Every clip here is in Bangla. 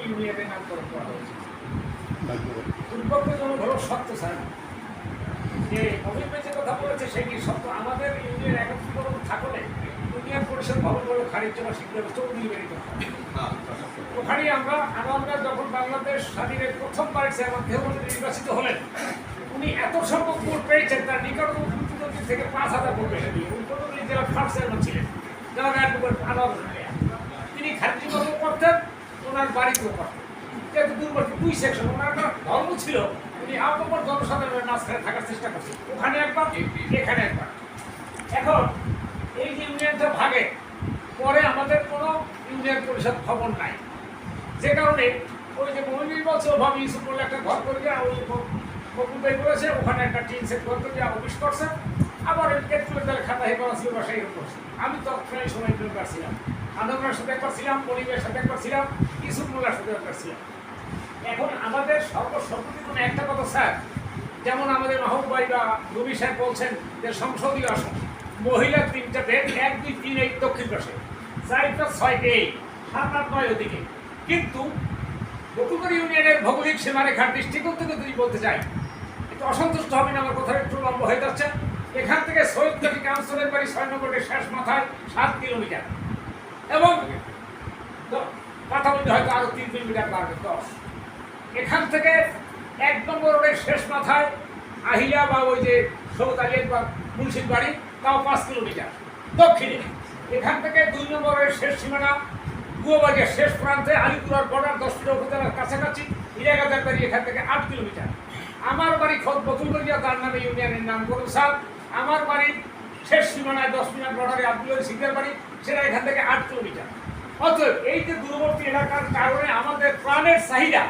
ইউনিয়নের নামকরণ করা হয়েছে। দুর্ভাগ্যজনক হলো সত্য স্যার, যে অভিপ্রেজের কথা বলেছে সেটি সত্য। আমাদের ইউনিয়ন একত্রীকরণ থাকলে ইউনিয়ন পরিষদ ভবন বলে খারিজ জমা শীঘ্র চৌধুরী বেরিত। ওখানে আমরা যখন বাংলাদেশ স্বাধীনের প্রথমবার চেয়ারম্যান দেহমন্ত্রী নির্বাচিত হলেন, উনি এত সংখ্যক ভোট পেয়েছেন তার নিকটবর্তী থেকে 5,000 ভোট পেয়েছেন। উনি পটুয়াখালী জেলার ফার্স্ট চেয়ারম্যান ছিলেন, যারা আনোয়ার হোসেন। তিনি খারিজ জমা করতেন, ওনার বাড়িতেও করতেন। যেহেতু দূরবর্তী 2 সেকশন, ওনার একটা ধর্ম ছিল, উনি আপনার জনসাধারণের মাঝখানে থাকার চেষ্টা করছেন, ওখানে একবার এখানে একবার। এখন এই যে ইউনিয়নটা ভাগে পরে আমাদের কোনো ইউনিয়ন পরিষদ ভবন নাই, যে কারণে ওই যে মহিনী বলছে ওভাবে ইস্যু করলে একটা ঘর করে দেওয়া, ওই বকুল বের করেছে, ওখানে একটা টিন সেট ঘর করে দেওয়া অফিস করছে, আবার ওই ক্যালকুলেটার খাতা হে করা ছিল বাসায় এরকম করছে। আমি তো প্রায় সময় একবার ছিলাম, আন্দোলনের সাথে একবার ছিলাম, পরিবেশের সাথে একবার ছিলাম, ইস্যু মোল্লার সাথে একবার ছিলাম। এখন আমাদের সর্বসর্বপ্রথম একটা কথা স্যার, যেমন আমাদের মাহবুব ভাই বা রবি সাহেব বলছেন যে সংসদীয় আসন মহিলা 3টা বেড, 1, 2, 3 এই দক্ষিণ পাশে, 4টা 6টা এই 7, 8, 9 ওদিকে। কিন্তু বকুলবাড়ি ইউনিয়নের ভৌগোলিক সীমারেখার দৃষ্টিকোণ থেকে যদি বলতে চাই, একটু অসন্তুষ্ট হবেন, আমার কথা একটু লম্বা হয়ে যাচ্ছে। এখান থেকে সৈয়দকাটি কাউন্সিলের বাড়ি 6 নম্বরের শেষ মাথায় 7 কিলোমিটার, এবং কথা বলতে হয়তো আরো 3 কিলোমিটার বাড়বে 10। এখান থেকে 1 নম্বর রোডের শেষ মাথায় আহিয়া বা ওই যে সৌদ আলিয়া বা মুন্সির বাড়ি, তাও 5 কিলোমিটার দক্ষিণে। এখান থেকে 2 নম্বরের শেষ সীমানা গুয়াবাড়িয়ার শেষ প্রান্তে আলিপুরার বর্ডার 10 উপজেলার কাছাকাছি ইরাগাদার বাড়ি, এখান থেকে 8 কিলোমিটার। আমার বাড়ি খোদ বকুলবাড়িয়া, তার নামে ইউনিয়নের নাম করুন স্যার। আমার বাড়ির শেষ সীমানায় 10 মিনিট বর্ডারে আব্দুল সিদ্ধার বাড়ি, সেটা এখান থেকে 8 কিলোমিটার। অতএব এই যে দূরবর্তী এলাকার কারণে আমাদের প্রাণের চাহিদা,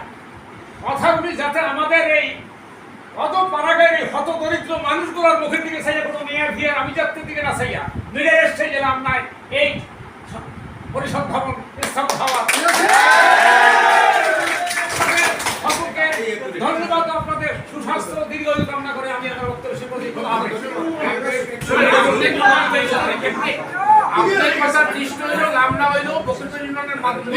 কথাগুলি যাতে আমাদের এই অত পাড়াগাঁয়ের এই হত দরিদ্র মানুষগুলোর মুখের দিকে চাইয়া, কোনো মেয়ার ভিয়ার আমি যাত্রীর দিকে না চাইয়া মিলে এসছে গেলাম নাই এই পরিষদ ভবন স্থাপন হওয়া। সকলকে ধন্যবাদ, আপনাদের সুস্বাস্থ্য দীর্ঘায়ু কামনা করে আমি আমার বক্তব্য শেষ করছি। আপনার কথা দৃষ্ট হইল, লাম না হইল, বকুলবাড়ি ইউনিয়নের মাধ্যমে